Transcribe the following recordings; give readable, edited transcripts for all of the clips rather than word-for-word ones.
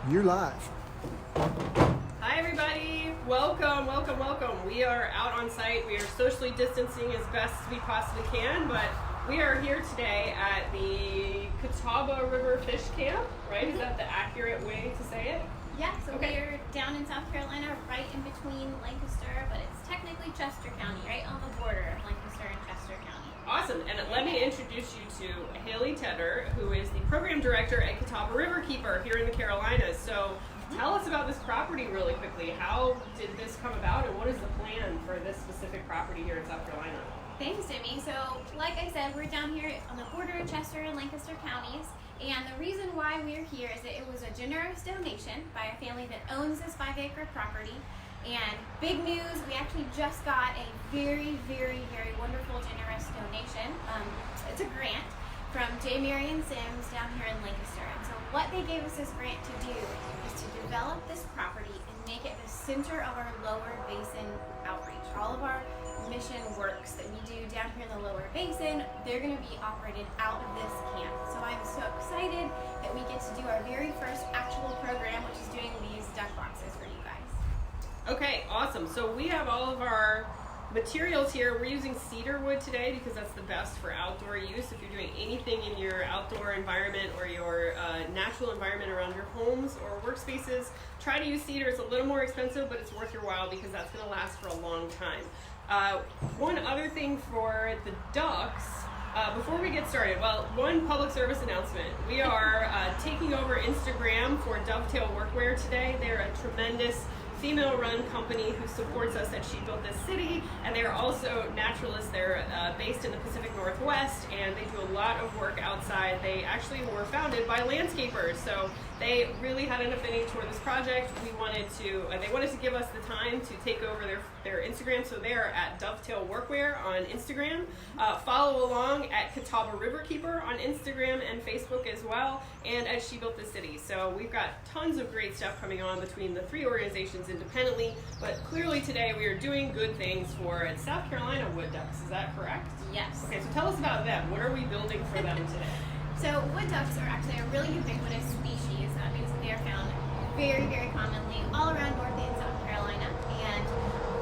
You're live. Hi everybody, welcome. We are out on site. We are socially distancing as best as we possibly can, but we are here today at the Catawba River Fish Camp, right? Is that the accurate way to say it? Yeah, so Okay. we're down in South Carolina, right in between Lancaster, but it's technically Chester County, right on the border of Lancaster and Chester County. Awesome, and let me introduce you to Haley Tedder, who is the program director at Catawba Riverkeeper here in the Carolinas. So tell us about this property really quickly. How did this come about, and what is the plan for this specific property here in South Carolina? Thanks, Jimmy. So, like I said, we're down here on the border of Chester and Lancaster counties, and the reason why we're here is that it was a generous donation by a family that owns this 5-acre property. And big news, we actually just got a very wonderful, generous donation. It's a grant from J. Marion Sims down here in Lancaster. And so what they gave us this grant to do is to develop this property and make it the center of our lower basin outreach. All of our mission works that we do down here in the lower basin, they're going to be operated out of this camp. So I'm so excited that we get to do our very first actual program, which is doing these duck boxes for you guys. Okay, awesome. So we have all of our materials here. We're using cedar wood today because that's the best for outdoor use. If you're doing anything in your outdoor environment or your natural environment around your homes or workspaces, try to use cedar. It's a little more expensive, but it's worth your while because that's going to last for a long time. One other thing for the ducks, before we get started, well, one public service announcement. We are taking over Instagram for Dovetail Workwear today. They're a tremendous female-run company who supports us at She Built This City, and they are also naturalists. They're based in the Pacific Northwest, and they do a lot of work outside. They actually were founded by landscapers, so they really had an affinity toward this project. They wanted to give us the time to take over their Instagram, so they are at Dovetail Workwear on Instagram. Follow along at Catawba Riverkeeper on Instagram and Facebook as well, and at She Built This City. So we've got tons of great stuff coming on between the three organizations independently, but clearly today we are doing good things for South Carolina wood ducks. Is that correct? Yes. Okay, so tell us about them. What are we building for them today? So wood ducks are actually a really ubiquitous species. That means that they are found very commonly all around North and South Carolina, and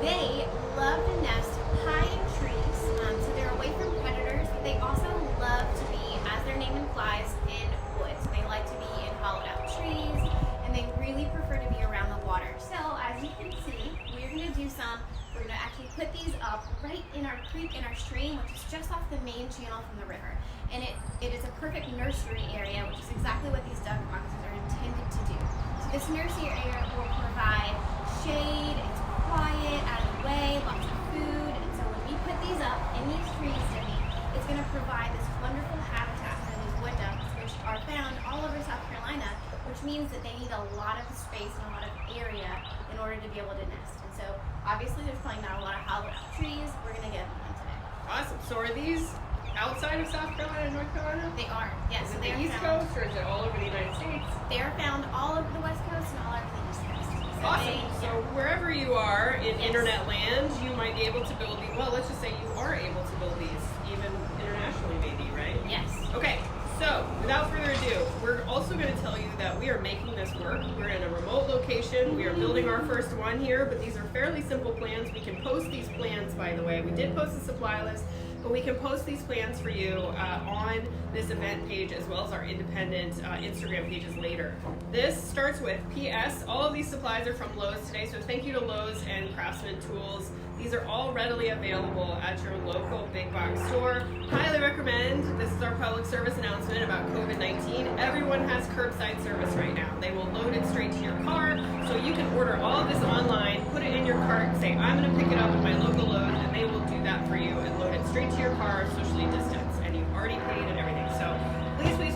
they love to nest high in trees, so they're away from predators, but they also love to be, as their name implies, in woods. They like to be in hollowed out trees, and they really prefer to be around the water. So as you can see, we're going to actually put these up right in our creek, in our stream, which is just off the main channel from the river. And it is a perfect nursery area, which is exactly what these duck boxes are intended to do. So this nursery area will provide shade, it's quiet, out of the way, lots of food. And so when we put these up in these trees, Debbie, it's going to provide this wonderful habitat for these wood ducks, which are found all over South Carolina, which means that they need a lot of space and a lot of area in order to be able to nest. And so obviously there's probably not a lot of hollowed out trees. We're going to give them one today. Awesome. So are these outside of South Carolina and North Carolina? They are, yes. Is So it they the are East found, Coast or is it all over the United States? They are found all over the West Coast and all over the East Coast. So Awesome. So wherever you are in internet land, you might be able to build these. Well, let's just say you are able to build these even internationally, maybe, right? Yes. Okay. So, without further ado, we're also going to tell you that we are making this work. We're in a remote location. We are building our first one here, but these are fairly simple plans. We can post these plans, by the way. We did post a supply list, but we can post these plans for you on this event page as well as our independent Instagram pages later. This starts with PS. All of these supplies are from Lowe's today, so thank you to Lowe's and Craftsman Tools. These are all readily available at your local big box store. Highly recommend. This is our public service announcement about COVID-19. Everyone has curbside service right now. They will load it straight to your car, so you can order all of this online, put it in your cart, say, I'm going to pick it up at my local Lowe's, and they will do that for you and load it straight to your car, socially distanced, and you've already paid and everything. So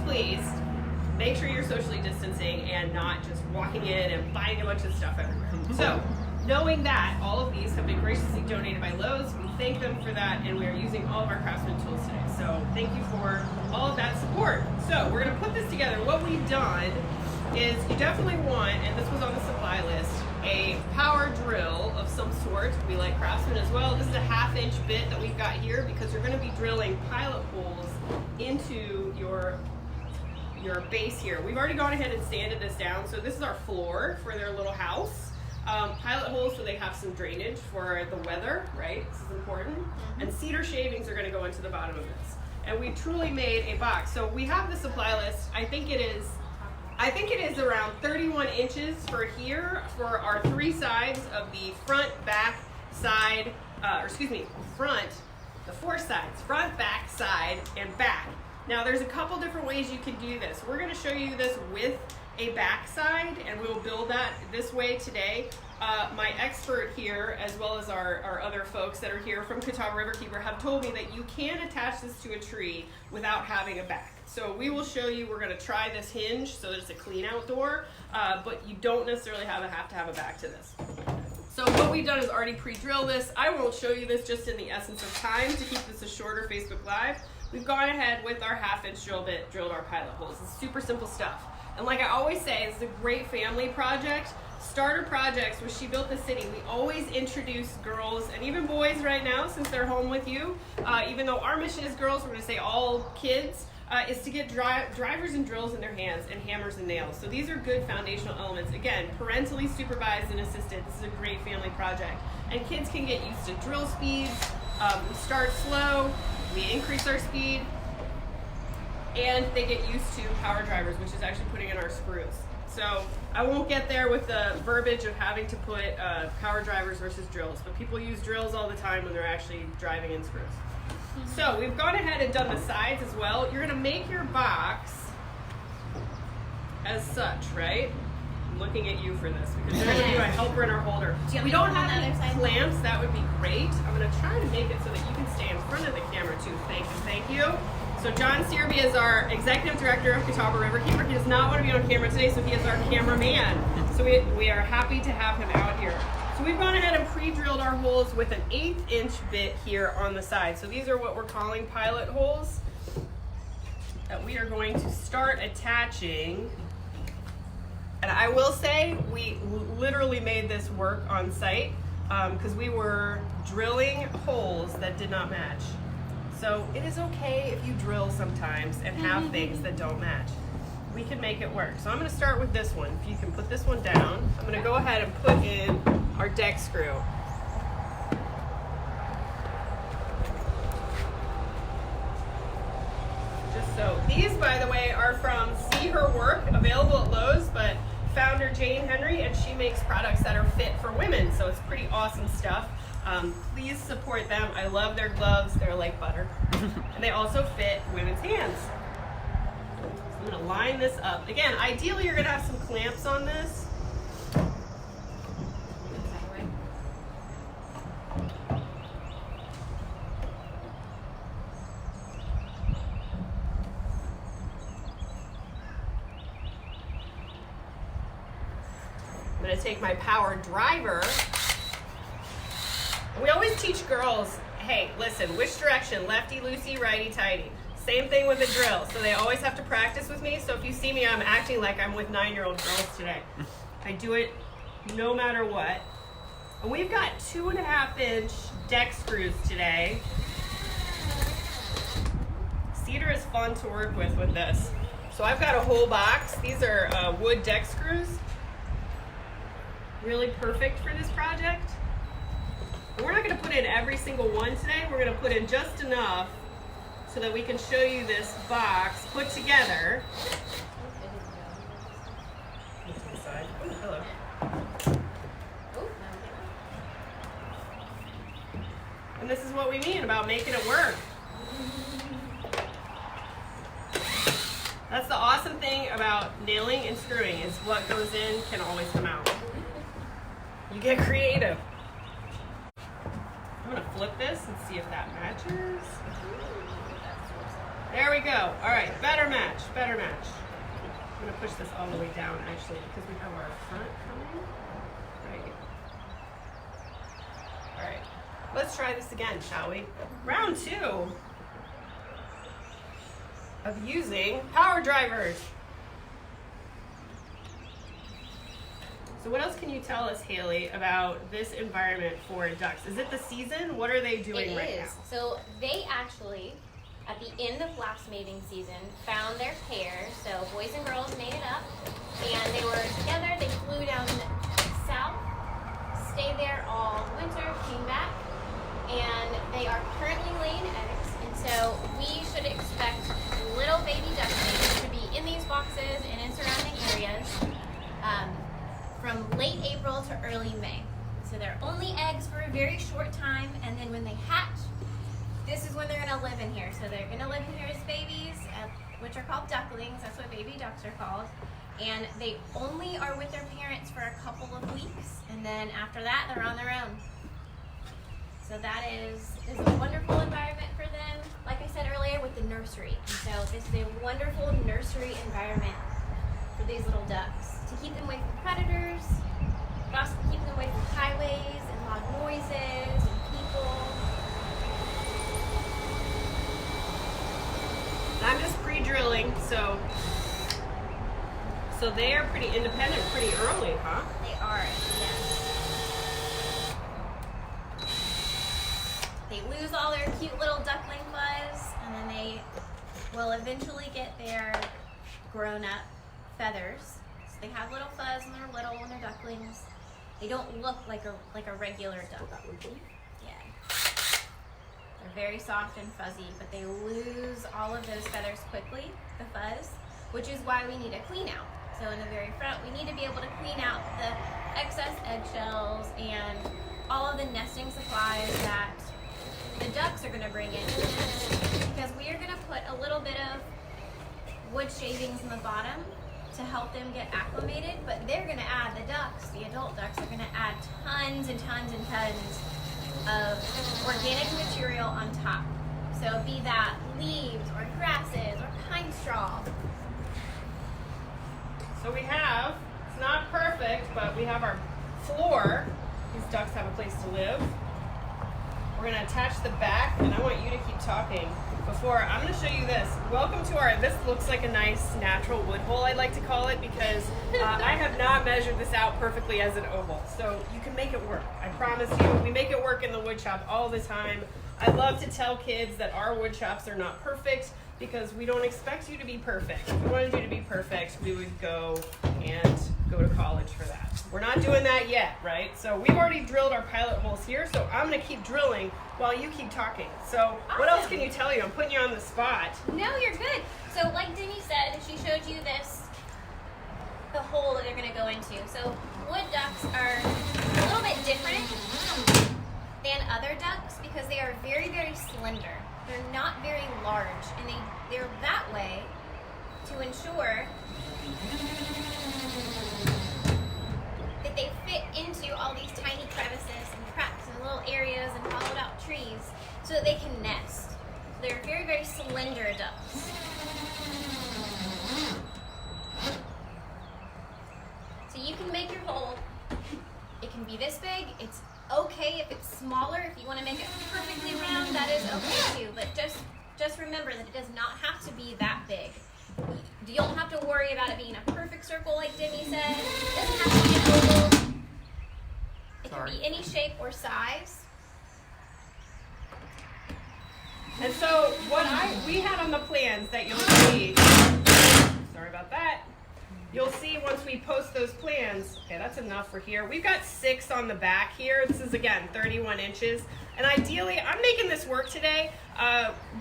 please, make sure you're socially distancing and not just walking in and buying a bunch of stuff everywhere. So, knowing that all of these have been graciously donated by Lowe's, we thank them for that, and we are using all of our Craftsman tools today. So thank you for all of that support. So we're going to put this together. What we've done is you definitely want, and this was on the supply list, a power drill of some sort. We like Craftsman as well. This is a 1/2-inch bit that we've got here because you're going to be drilling pilot holes into your your base here. We've already gone ahead and sanded this down, so this is our floor for their little house. Pilot holes so they have some drainage for the weather, right? This is important. And cedar shavings are going to go into the bottom of this. And we truly made a box. So we have the supply list. I think it is around 31 inches for here for our 3 sides of the front, back, side, the 4 sides, front, back, side, and back. Now there's a couple different ways you can do this. We're going to show you this with a back side, and we'll build that this way today. My expert here, as well as our other folks that are here from Catawba Riverkeeper, have told me that you can attach this to a tree without having a back. So we will show you, we're going to try this hinge so that it's a clean out door, but you don't necessarily have to have a back to this. So what we've done is already pre-drill this. I won't show you this just in the essence of time to keep this a shorter Facebook Live. We've gone ahead with our 1/2-inch drill bit, drilled our pilot holes. It's super simple stuff. And like I always say, it's a great family project. Starter projects, when She Built the City, we always introduce girls and even boys right now since they're home with you. Even though our mission is girls, we're going to say all kids, is to get drivers and drills in their hands and hammers and nails. So these are good foundational elements. Again, parentally supervised and assisted. This is a great family project. And kids can get used to drill speeds. We start slow, we increase our speed, and they get used to power drivers, which is actually putting in our screws. So I won't get there with the verbiage of having to put power drivers versus drills, but people use drills all the time when they're actually driving in screws. So we've gone ahead and done the sides as well. You're gonna make your box as such, right? I'm looking at you for this because we're gonna do a helper and our holder. We don't have any clamps, that would be great. I'm gonna try to make it so that you can stay in front of the camera too. Thank you. So John Searby is our executive director of Catawba Riverkeeper. He does not want to be on camera today, so he is our cameraman. So we are happy to have him out here. So we've gone ahead and pre-drilled our holes with an 1/8-inch bit here on the side. So these are what we're calling pilot holes that we are going to start attaching. And I will say, we literally made this work on site because we were drilling holes that did not match. So it is okay if you drill sometimes and have things that don't match. We can make it work. So I'm going to start with this one. If you can put this one down, I'm going to go ahead and put in our deck screw. Just so. These, by the way, are from See Her Work, available at Lowe's, but founder Jane Henry, and she makes products that are fit for women. So it's pretty awesome stuff. Please support them. I love their gloves. They're like butter. And they also fit women's hands. So I'm going to line this up. Again, ideally you're going to have some clamps on this. I'm going to take my power driver. We always teach girls, hey, listen, which direction? Lefty, loosey, righty, tighty. Same thing with a drill. So they always have to practice with me. So if you see me, I'm acting like I'm with 9-year-old girls today. I do it no matter what. And we've got 2.5-inch deck screws today. Cedar is fun to work with this. So I've got a whole box. These are wood deck screws. Really perfect for this project. And we're not going to put in every single one today. We're going to put in just enough so that we can show you this box put together. Hello. And this is what we mean about making it work. That's the awesome thing about nailing and screwing is what goes in can always come out. You get creative. I'm gonna flip this and see if that matches. There we go. All right, better match, better match. I'm gonna push this all the way down actually because we have our front coming. Right. All right, let's try this again, shall we? Round 2 of using power drivers. So what else can you tell us, Haley, about this environment for ducks? Is it the season? What are they doing right now? So they actually at the end of last mating season, found their pair. So boys and girls made it up, and they were together. They flew down south, stayed there all winter, came back, and they are currently laying eggs. And so we should expect little baby ducklings to be in these boxes and in surrounding areas from late April to early May. So they're only eggs for a very short time, and then when they hatch, this is when they're going to live in here. So they're going to live in here as babies, which are called ducklings. That's what baby ducks are called. And they only are with their parents for a couple of weeks, and then after that, they're on their own. So that is a wonderful environment for them. Like I said earlier, with the nursery. And so this is a wonderful nursery environment for these little ducks to keep them away from predators, but also to keep them away from highways and loud noises and people. I'm just pre-drilling, so they are pretty independent pretty early, huh? They are, yes. They lose all their cute little duckling fuzz, and then they will eventually get their grown-up feathers. So they have little fuzz when they're little, when they're ducklings. They don't look like a regular duck. Yeah. They're very soft and fuzzy, but they lose all of those feathers quickly, the fuzz, which is why we need a clean out. So in the very front, we need to be able to clean out the excess eggshells and all of the nesting supplies that the ducks are going to bring in, because we are going to put a little bit of wood shavings in the bottom to help them get acclimated, but they're going to add, the ducks, the adult ducks, are going to add tons and tons and tons of organic material on top. So be that leaves or grasses or pine straw. So we have, it's not perfect, but we have our floor. These ducks have a place to live. We're going to attach the back, and I want you to keep talking. I'm going to show you this. Welcome to this looks like a nice natural wood hole, I'd like to call it, because I have not measured this out perfectly as an oval. So you can make it work. I promise you. We make it work in the wood shop all the time. I love to tell kids that our wood shops are not perfect, because we don't expect you to be perfect. If we wanted you to be perfect, we would go to college for that. We're not doing that yet, right? So we've already drilled our pilot holes here, so I'm going to keep drilling while you keep talking. So Awesome. What else can you tell you? I'm putting you on the spot. No, you're good. So like Denny said, she showed you the hole that they're going to go into. So wood ducks are a little bit different than other ducks because they are very, very slender. They're not very large, and they're that way to ensure that they fit into all these tiny crevices and cracks and little areas and hollowed out trees so that they can nest. So they're very, very slender ducks. So you can make your hole. It can be this big. It's okay if it's smaller. If you want to make it perfectly round, that is okay too. But just remember that it does not have to be that big. You don't have to worry about it being a perfect circle like Demi said. It doesn't have to be an oval. It can be any shape or size. And so what we had on the plans that you'll see, sorry about that, you'll see once we post those plans, okay, that's enough for here. We've got 6 on the back here. This is, again, 31 inches. And ideally, I'm making this work today.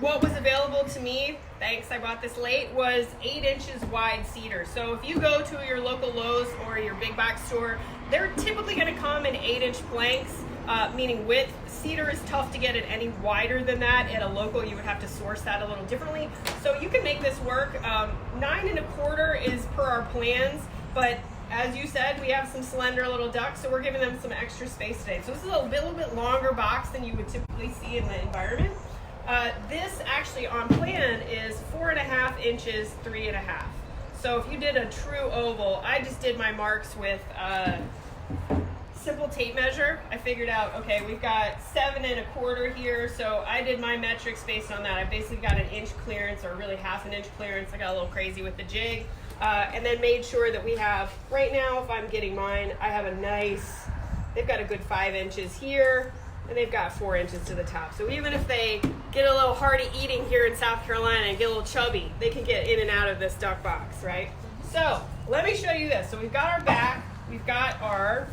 What was available to me, thanks, I bought this late, was 8 inches wide cedar. So if you go to your local Lowe's or your big box store, they're typically going to come in 8-inch planks, meaning width. Cedar is tough to get it any wider than that. At a local, you would have to source that a little differently. So you can make this work. 9 1/4 is per our plans, but as you said, we have some slender little ducks, so we're giving them some extra space today. So this is a little bit longer box than you would typically see in the environment. This actually on plan is 4.5 inches, 3.5. So if you did a true oval, I just did my marks with simple tape measure. I figured out, okay, we've got 7 1/4 here, so I did my metrics based on that. I basically got an inch clearance, or really 1/2 inch clearance. I got a little crazy with the jig. And then made sure that we have, right now, if I'm getting mine, I have a nice, they've got a good 5 inches here, and they've got 4 inches to the top. So even if they get a little hardy eating here in South Carolina and get a little chubby, they can get in and out of this duck box, right? So let me show you this. So we've got our back, we've got our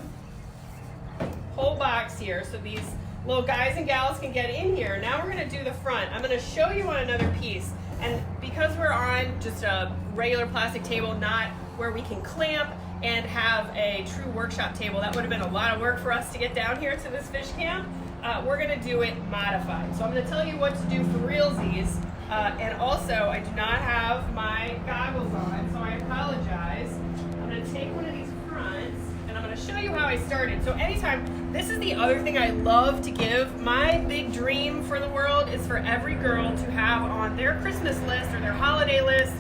whole box here, so these little guys and gals can get in here. Now we're going to do the front. I'm going to show you on another piece, and because we're on just a regular plastic table, not where we can clamp and have a true workshop table, that would have been a lot of work for us to get down here to this fish camp. We're going to do it modified. So I'm going to tell you what to do for realsies, and also I do not have my goggles on, so I apologize. I'm going to take one of these fronts, and I'm going to show you how I started. So anytime, this is the other thing I love to give. My big dream for the world is for every girl to have on their Christmas list or their holiday list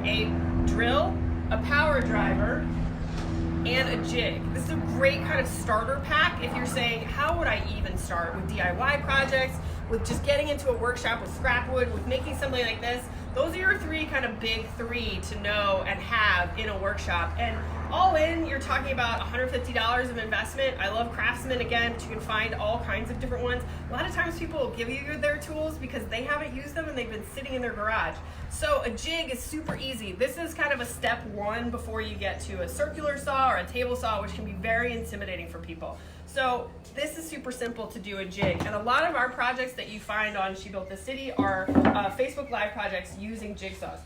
a drill, a power driver, and a jig. This is a great kind of starter pack if you're saying, how would I even start with DIY projects, with just getting into a workshop with scrap wood, with making something like this. Those are your 3 kind of big 3 to know and have in a workshop. And all in, you're talking about $150 of investment. I love Craftsman again, but you can find all kinds of different ones. A lot of times people will give you their tools because they haven't used them and they've been sitting in their garage. So a jig is super easy. This is kind of a step 1 before you get to a circular saw or a table saw, which can be very intimidating for people. So this is super simple to do a jig. And a lot of our projects that you find on She Built the City are Facebook Live projects using jigsaws.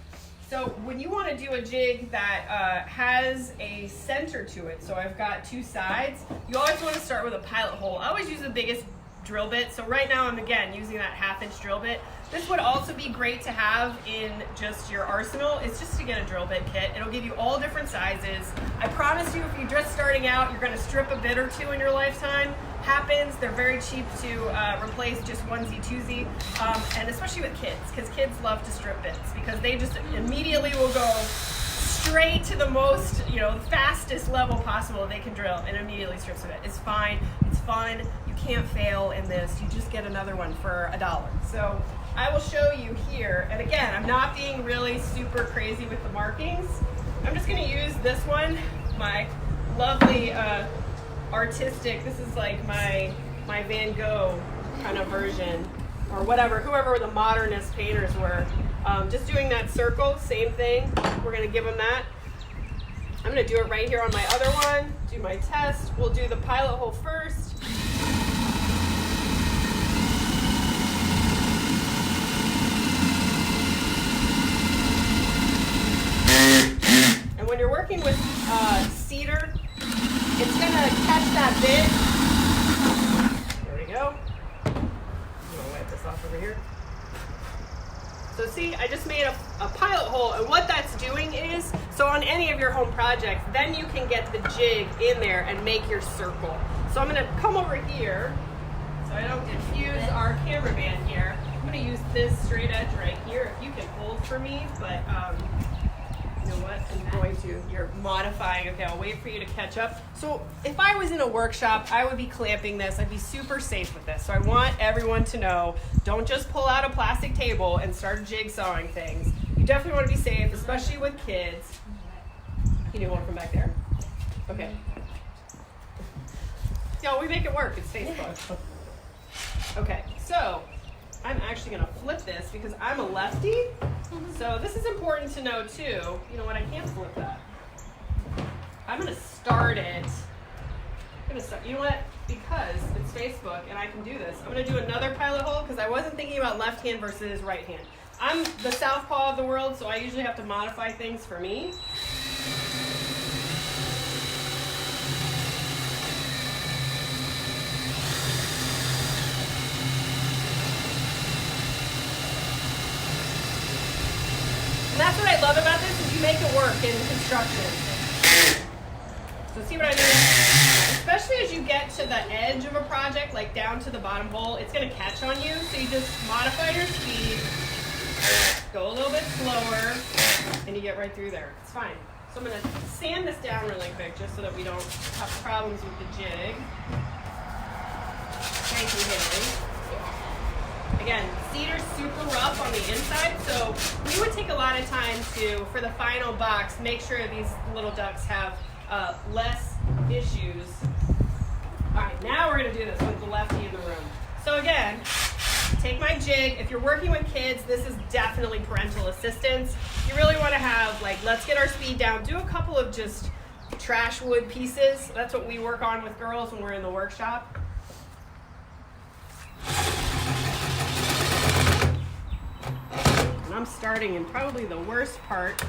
So when you want to do a jig that has a center to it, so I've got 2 sides, you always want to start with a pilot hole. I always use the biggest drill bit. So right now I'm again using that 1/2-inch drill bit. This would also be great to have in just your arsenal. It's just to get a drill bit kit. It'll give you all different sizes. I promise you, if you're just starting out, you're going to strip a bit or 2 in your lifetime. Happens. They're very cheap to replace just onesie, twosie, and especially with kids, because kids love to strip bits because they just immediately will go straight to the most, the fastest level possible they can drill and immediately strips of it. It's fine. It's fun. You can't fail in this. You just get another one for $1. So I will show you here. And again, I'm not being really super crazy with the markings. I'm just going to use this one, my lovely artistic, this is like my Van Gogh kind of version, or whatever, whoever the modernist painters were. Just doing that circle, same thing. We're going to give them that. I'm going to do it right here on my other one, do my test. We'll do the pilot hole first. And when you're working with cedar, it's going to catch that bit. There we go. I'm going to wipe this off over here. So see, I just made a pilot hole, and what that's doing is, so on any of your home projects, then you can get the jig in there and make your circle. So I'm going to come over here, so I don't confuse our cameraman here. I'm going to use this straight edge right here, if you can hold for me, but you know what, I'm going to, you're modifying, okay, I'll wait for you to catch up. So if I was in a workshop, I would be clamping this, I'd be super safe with this. So I want everyone to know, don't just pull out a plastic table and start jigsawing things. You definitely want to be safe, especially with kids. You need one from back there. Okay. Yeah, we make it work, it's Facebook. Okay, so I'm actually going to flip this because I'm a lefty. So this is important to know too. You know what, I can't flip that. I'm going to start it. You know what, because it's Facebook and I can do this, I'm going to do another pilot hole because I wasn't thinking about left hand versus right hand. I'm the southpaw of the world, so I usually have to modify things for me. That's what I love about this, is you make it work in construction. So see what I mean? Especially as you get to the edge of a project, like down to the bottom hole, it's going to catch on you. So you just modify your speed, go a little bit slower, and you get right through there. It's fine. So I'm going to sand this down really quick just so that we don't have problems with the jig. Thank you, Haley. Again, cedar's super rough on the inside, so we would take a lot of time to, for the final box, make sure these little ducks have less issues All right, now we're gonna do this with the lefty in the room. So again, take my jig. If you're working with kids, this is definitely parental assistance. You really wanna have, like, let's get our speed down. Do a couple of just trash wood pieces. That's what we work on with girls when we're in the workshop. And I'm starting in probably the worst part.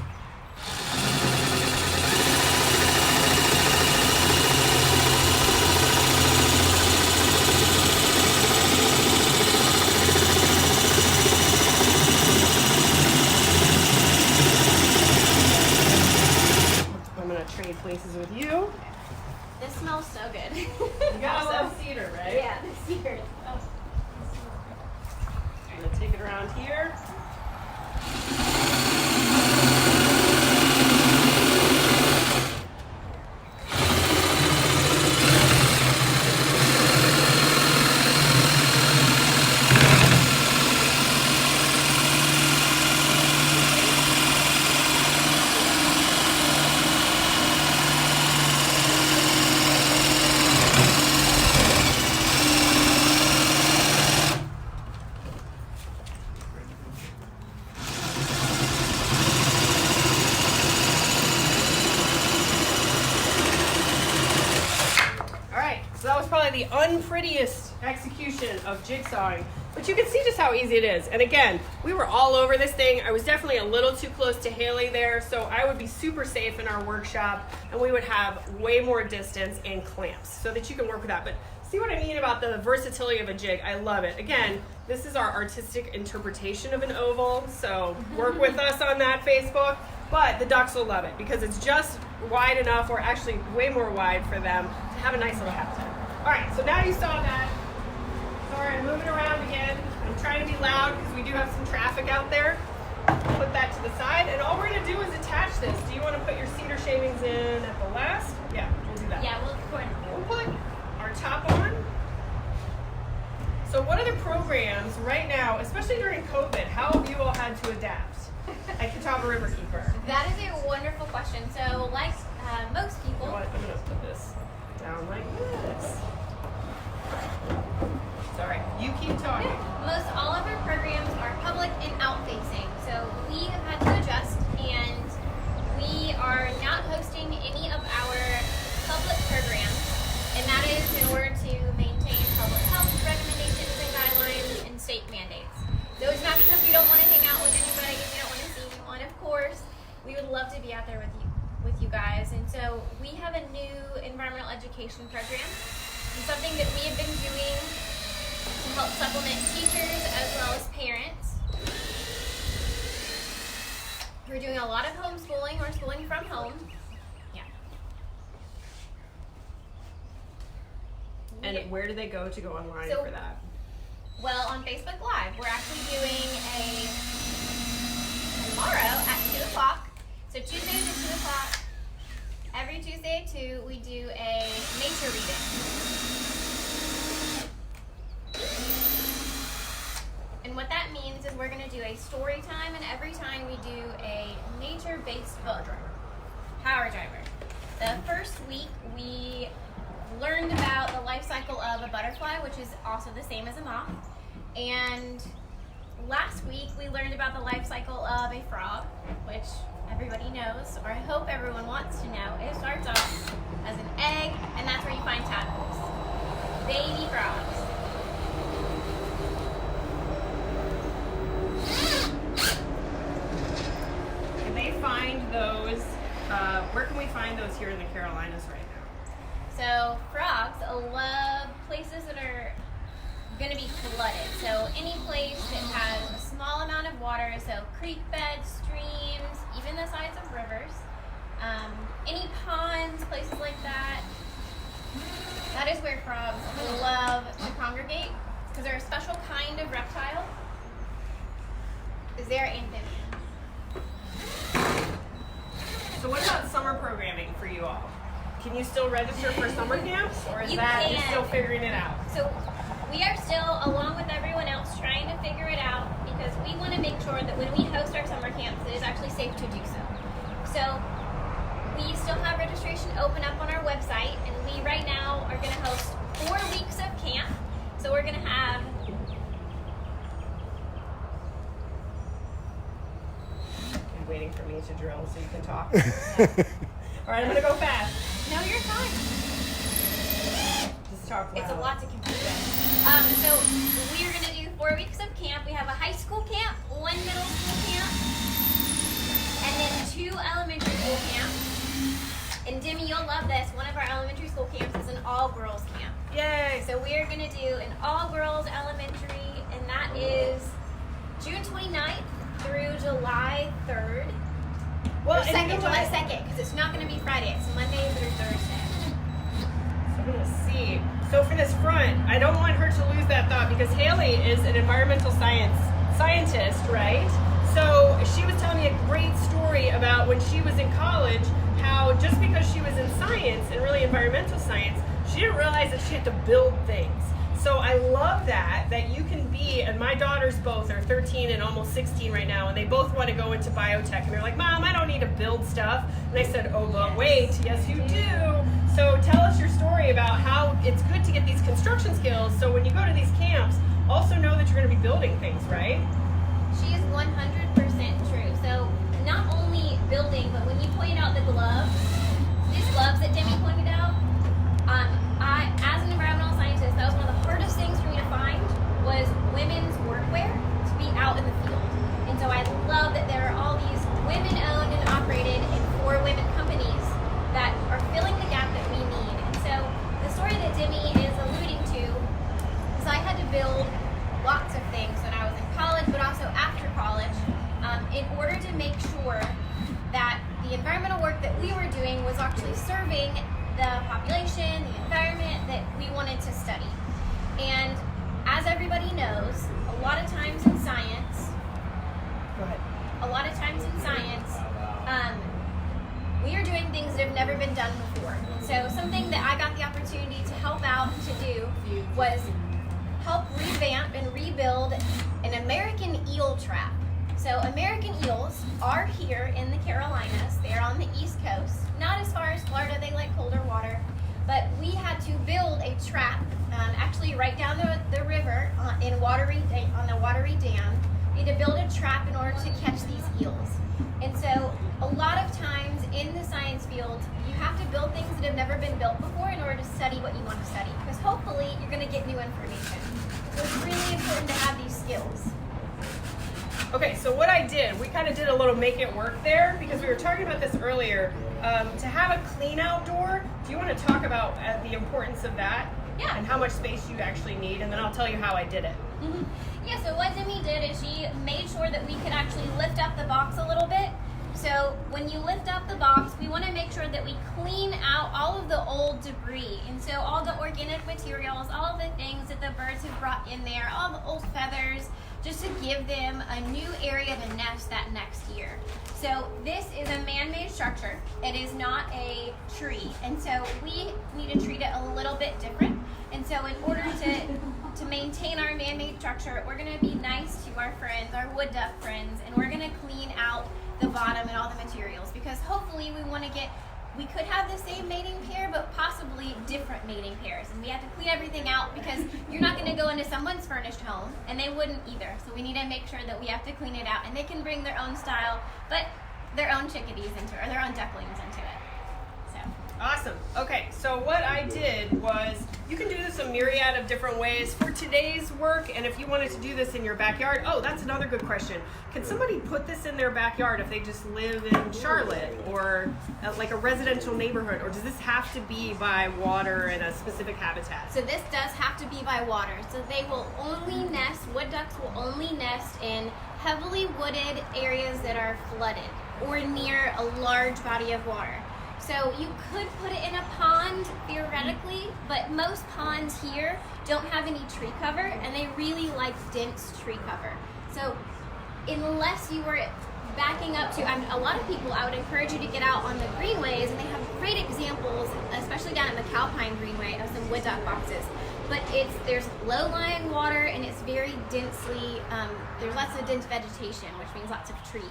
I'm gonna trade places with you. This smells so good. You gotta love cedar, right? Yeah, the cedar. Oh. I'm gonna take it around here. So that was probably the unprettiest execution of jigsawing, but you can see just how easy it is. And again, we were all over this thing. I was definitely a little too close to Haley there, so I would be super safe in our workshop, and we would have way more distance and clamps so that you can work with that. But see what I mean about the versatility of a jig? I love it. Again, this is our artistic interpretation of an oval, so work with us on that, Facebook. But the ducks will love it because it's just wide enough, or actually way more wide for them to have a nice little habitat. All right, so now you saw that. Sorry, I'm moving around again. I'm trying to be loud because we do have some traffic out there. Put that to the side, and all we're gonna do is attach this. Do you wanna put your cedar shavings in at the last? Yeah, we'll do that. Yeah, We'll put our top on. So what are the programs right now, especially during COVID, how have you all had to adapt at Catawba Riverkeeper? That is a wonderful question. So, like most people, You know what? I'm gonna put this down like this. Sorry, you keep talking. most all of our programs are public and out-facing. So we have had to adjust, and we are not hosting any of our public programs, and that is in order to maintain public health recommendations and guidelines and state mandates. So it's not because we don't want to hang out with anybody, we don't want to see anyone. Of course, we would love to be out there with you guys. And so we have a new environmental education program, and something that we have been doing to help supplement teachers as well as parents. We're doing a lot of homeschooling or schooling from home. Yeah. And where do they go to go online So- for that? Well, on Facebook Live, we're actually doing tomorrow at 2 o'clock. So Tuesdays at 2 o'clock. Every Tuesday at 2, we do a nature reading. And what that means is we're going to do a story time, and every time we do a nature-based book. Power Driver. The first week, we learned about the life cycle of a butterfly, which is also the same as a moth. And last week, we learned about the life cycle of a frog, which everybody knows, or I hope everyone wants to know. It starts off as an egg, and that's where you find tadpoles. Baby frogs. Can they find those, where can we find those here in the Carolinas right now? So frogs love places that are going to be flooded. So any place that has a small amount of water, so creek beds, streams, even the sides of rivers, any ponds, places like that. That is where frogs love to congregate because they're a special kind of reptile. Because they're amphibians. So what about summer programming for you all? Can you still register for summer camps, or is You that you're can. still figuring it out? So we are still, along with everyone else, trying to figure it out because we want to make sure that when we host our summer camps, it is actually safe to do so. So we still have registration open up on our website, and we right now are going to host for me to drill so you can talk. All right, I'm going to go fast. No, you're fine. Just talk loud. It's a lot to compete with. So we're going to do 4 weeks of camp. We have a high school camp, 1 middle school camp, and then 2 elementary school camps. And Demi, you'll love this. One of our elementary school camps is an all-girls camp. Yay! So we are going to do an all-girls elementary, and that is June 29th through July 3rd. Well, or 2nd, July 2nd, because it's not going to be Friday. It's Monday through Thursday. So I'm going to see. So for this front, I don't want her to lose that thought because Haley is an environmental scientist, right? So she was telling me a great story about when she was in college, how just because she was in science and really environmental science, she didn't realize that she had to build things. So I love that you can be, and my daughters both are 13 and almost 16 right now, and they both want to go into biotech, and they're like, Mom, I don't need to build stuff. And I said, oh, but wait, yes you do. So tell us your story about how it's good to get these construction skills, so when you go to these camps, also know that you're going to be building things, right? She is 100% true. So not only building, but when you point out the gloves, these gloves that Demi pointed out, I, as an environmental scientist, that was one of the hardest things for me to find was women's workwear to be out in the field. And so I love that there are all these women-owned and operated and for-women companies that are filling the gap that we need. And so the story that Demi is alluding to is I had to build lots of things when I was in college, but also after college, in order to make sure that the environmental work that we were doing was actually serving the population, the environment that we wanted to study. And as everybody knows, a lot of times in science, we are doing things that have never been done before. And so something that I got the opportunity to help out to do was help revamp and rebuild an American eel trap. So American eels are here in the Carolinas. They're on the East Coast. Not as far as Florida, they like colder water. But we had to build a trap, actually right down the river on the Watery Dam. We had to build a trap in order to catch these eels. And so a lot of times in the science field, you have to build things that have never been built before in order to study what you want to study. Because hopefully you're going to get new information. So it's really important to have these skills. Okay, so what I did, we kind of did a little make it work there because we were talking about this earlier. To have a clean outdoor, do you want to talk about the importance of that? Yeah. And how much space you actually need, and then I'll tell you how I did it. Mm-hmm. Yeah, so what Demi did is she made sure that we could actually lift up the box a little bit. So when you lift up the box, we want to make sure that we clean out all of the old debris. And so all the organic materials, all of the things that the birds have brought in there, all the old feathers, just to give them a new area to nest that next year. So this is a man-made structure. It is not a tree. And so we need to treat it a little bit different. And so in order to maintain our man-made structure, we're going to be nice to our friends, our wood duck friends, and we're going to clean out the bottom and all the materials because hopefully we could have the same mating pair, but possibly different mating pairs. And we have to clean everything out because you're not going to go into someone's furnished home, and they wouldn't either. So we need to make sure that we have to clean it out, and they can bring their own style, but their own chickadees into it, or their own ducklings into it. So Awesome. Okay, so what I did was, you can do this a myriad of different ways for today's work, and if you wanted to do this in your backyard, oh, that's another good question. Can somebody put this in their backyard if they just live in Charlotte or like a residential neighborhood, or does this have to be by water in a specific habitat? So this does have to be by water. So they will only nest, wood ducks will only nest in heavily wooded areas that are flooded or near a large body of water. So you could put it in a pond theoretically, but most ponds here don't have any tree cover, and they really like dense tree cover. So unless you were backing up to, a lot of people, I would encourage you to get out on the greenways, and they have great examples, especially down at McAlpine Greenway, of some wood duck boxes. But there's low-lying water, and it's very densely, there's lots of dense vegetation, which means lots of trees.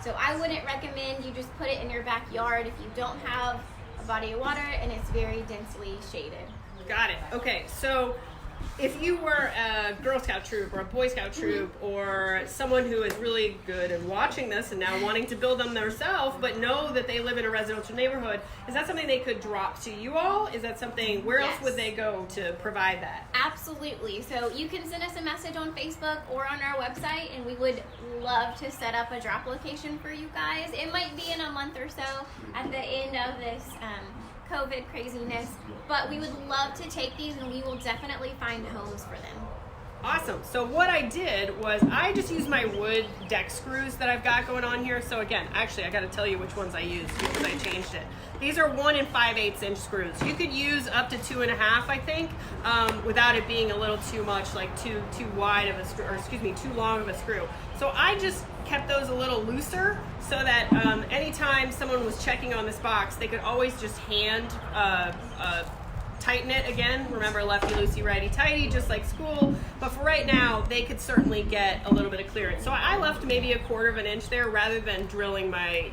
So I wouldn't recommend you just put it in your backyard if you don't have a body of water and it's very densely shaded. Got it. Okay, so if you were a Girl Scout troop or a Boy Scout troop or someone who is really good at watching this and now wanting to build them themselves but know that they live in a residential neighborhood, is that something they could drop to you all? Is that something, where else would they go to provide that? Absolutely. So you can send us a message on Facebook or on our website, and we would love to set up a drop location for you guys. It might be in a month or so at the end of this COVID craziness, but we would love to take these, and we will definitely find homes for them. Awesome. So what I did was I just used my wood deck screws that I've got going on here. So again, actually I got to tell you which ones I used because I changed it. These are 1 5/8 inch screws. You could use up to 2.5, I think, without it being a little too much, like too wide of a screw, or excuse me, too long of a screw. So I just kept those a little looser so that anytime someone was checking on this box, they could always just hand tighten it again. Remember, lefty loosey, righty tighty, just like school. But for right now, they could certainly get a little bit of clearance. So I left maybe 1/4 inch there rather than drilling my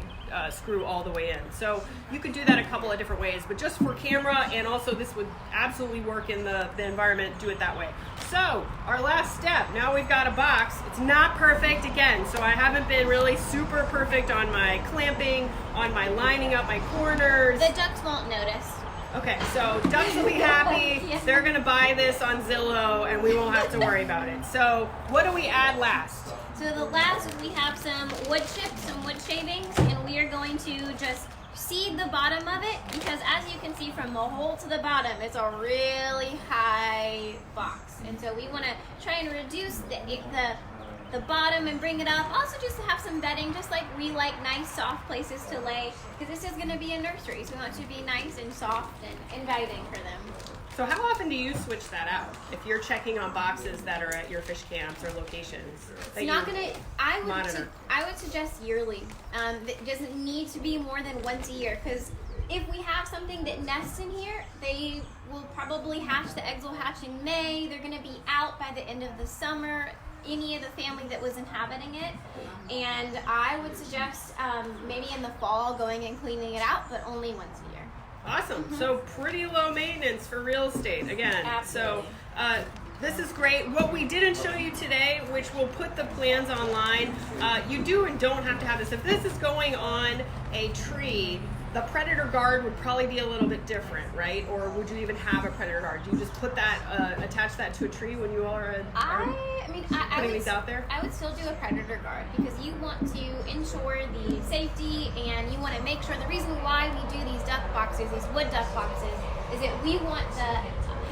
screw all the way in. So you could do that a couple of different ways, but just for camera, and also this would absolutely work in the environment, do it that way. So our last step, now we've got a box. It's not perfect again, so I haven't been really super perfect on my clamping, on my lining up my corners. The ducks won't notice. Okay, so ducks will be happy. Yes. They're gonna buy this on Zillow and we won't have to worry about it. So what do we add last? So the last, we have some wood chips, some wood shavings, and we are going to just seed the bottom of it, because as you can see from the hole to the bottom, it's a really high box. And so we want to try and reduce the bottom and bring it up. Also just to have some bedding, just like we like nice soft places to lay, because this is going to be a nursery, so we want it to be nice and soft and inviting for them. So how often do you switch that out if you're checking on boxes that are at your fish camps or locations? It's not gonna. I would suggest yearly. It doesn't need to be more than once a year, because if we have something that nests in here, they will probably hatch. The eggs will hatch in May. They're gonna be out by the end of the summer. Any of the family that was inhabiting it, and I would suggest maybe in the fall going and cleaning it out, but only once a year. Awesome. So pretty low maintenance for real estate again. Absolutely. So this is great. What we didn't show you today, which we'll put the plans online, you do and don't have to have this. If this is going on a tree, the predator guard would probably be a little bit different, right? Or would you even have a predator guard? Do you just put that, attach that to a tree when you are putting these out there? I would still do a predator guard, because you want to ensure the safety, and you want to make sure. The reason why we do these duck boxes, these wood duck boxes, is that we want the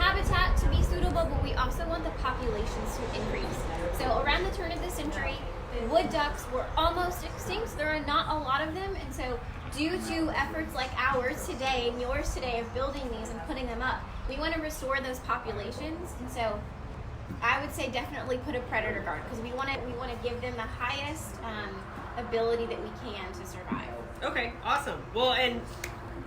habitat to be suitable, but we also want the populations to increase. So around the turn of the century, wood ducks were almost extinct. There are not a lot of them, and so due to efforts like ours today and yours today of building these and putting them up, we want to restore those populations. And so I would say definitely put a predator guard, because we want to give them the highest ability that we can to survive. Okay, awesome. Well, and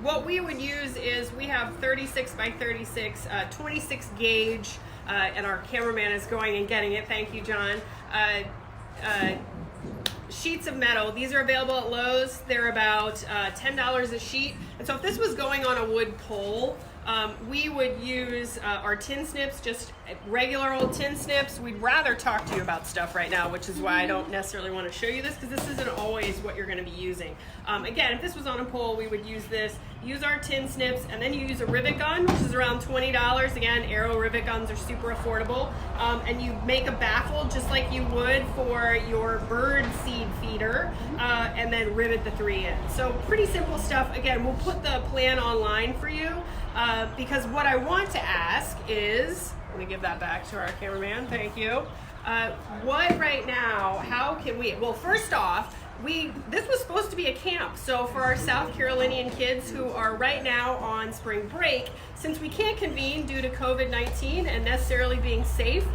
what we would use is we have 36 by 36, 26 gauge, and our cameraman is going and getting it. Thank you, John. Sheets of metal. These are available at Lowe's. They're about $10 a sheet. And so if this was going on a wood pole, we would use our tin snips, just regular old tin snips. We'd rather talk to you about stuff right now, which is why I don't necessarily want to show you this, because this isn't always what you're going to be using. Again, if this was on a pole, we would use this, use our tin snips, and then you use a rivet gun, which is around $20. Again, arrow rivet guns are super affordable. And you make a baffle just like you would for your bird seed feeder, and then rivet the 3 in. So pretty simple stuff. Again, we'll put the plan online for you, because what I want to ask is, I'm going to give that back to our cameraman, thank you. What right now, how can we, well, first off, this was supposed to be a camp, so for our South Carolinian kids who are right now on spring break, since we can't convene due to COVID-19 and necessarily being safe,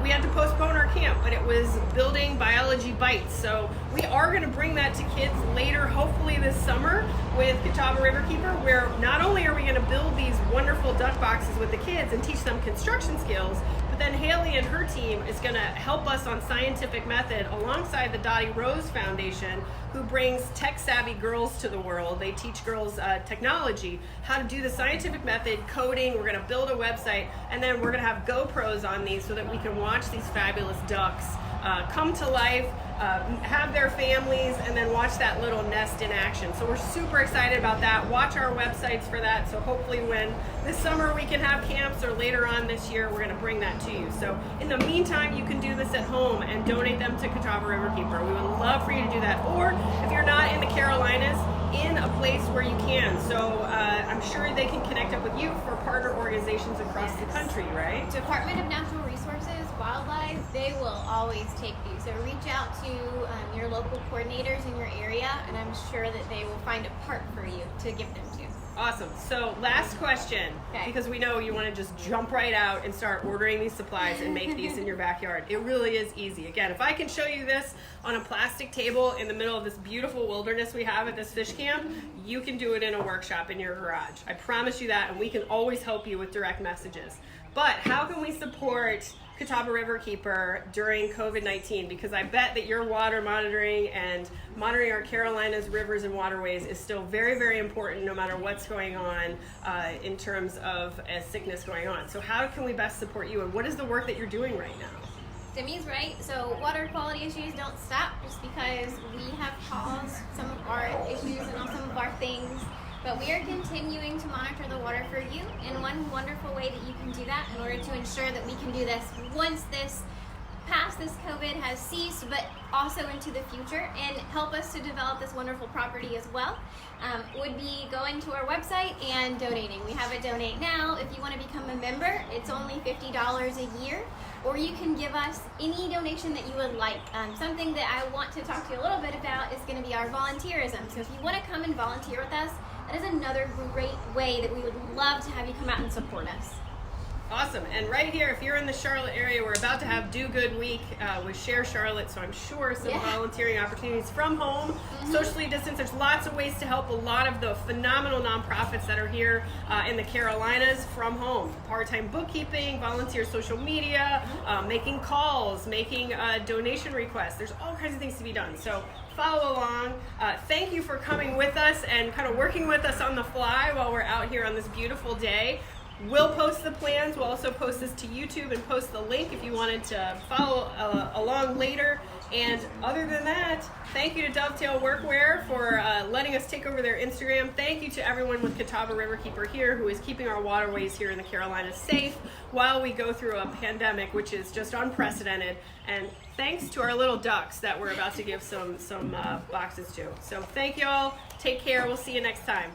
we had to postpone our camp, but it was Building Biology Bites. So we are going to bring that to kids later, hopefully this summer, with Catawba Riverkeeper, where not only are we going to build these wonderful duck boxes with the kids and teach them construction skills, but But then Haley and her team is going to help us on scientific method alongside the Dottie Rose Foundation, who brings tech-savvy girls to the world. They teach girls technology, how to do the scientific method, coding. We're going to build a website, and then we're going to have GoPros on these so that we can watch these fabulous ducks come to life, have their families, and then watch that little nest in action. So we're super excited about that. Watch our websites for that. So hopefully when this summer we can have camps, or later on this year, we're going to bring that to you. So in the meantime, you can do this at home and donate them to Catawba Riverkeeper. We would love for you to do that. Or if you're not in the Carolinas, in a place where you can. So I'm sure they can connect up with you for partner organizations across the country, right? Department of Natural Resources, Wildlife, they will always take these. So reach out to your local coordinators in your area, and I'm sure that they will find a park for you to give them to. Awesome. So last question, because we know you want to just jump right out and start ordering these supplies and make these in your backyard. It really is easy. Again, if I can show you this on a plastic table in the middle of this beautiful wilderness we have at this fish camp, you can do it in a workshop in your garage. I promise you that, and we can always help you with direct messages. But how can we support Catawba Riverkeeper during COVID-19? Because I bet that your water monitoring and monitoring our Carolinas rivers and waterways is still very, very important no matter what's going on in terms of a sickness going on. So how can we best support you, and what is the work that you're doing right now? Demi's right. So water quality issues don't stop just because we have caused some of our issues and all some of our things. But we are continuing to monitor the water for you, and one wonderful way that you can do that in order to ensure that we can do this once this COVID has ceased, but also into the future, and help us to develop this wonderful property as well, would be going to our website and donating. We have a donate now. If you want to become a member, it's only $50 a year, or you can give us any donation that you would like. Something that I want to talk to you a little bit about is going to be our volunteerism. So if you want to come and volunteer with us, that is another great way that we would love to have you come out and support us. Awesome. And right here, if you're in the Charlotte area, we're about to have Do Good Week with Share Charlotte, so I'm sure some volunteering opportunities from home, socially distanced. There's lots of ways to help a lot of the phenomenal nonprofits that are here in the Carolinas from home. Part-time bookkeeping, volunteer social media, making calls, making donation requests. There's all kinds of things to be done. So follow along. Thank you for coming with us and kind of working with us on the fly while we're out here on this beautiful day. We'll post the plans. We'll also post this to YouTube and post the link if you wanted to follow along later. And other than that, thank you to Dovetail Workwear for letting us take over their Instagram. Thank you to everyone with Catawba Riverkeeper here who is keeping our waterways here in the Carolinas safe while we go through a pandemic, which is just unprecedented. And thanks to our little ducks that we're about to give some boxes to. So thank you all. Take care. We'll see you next time.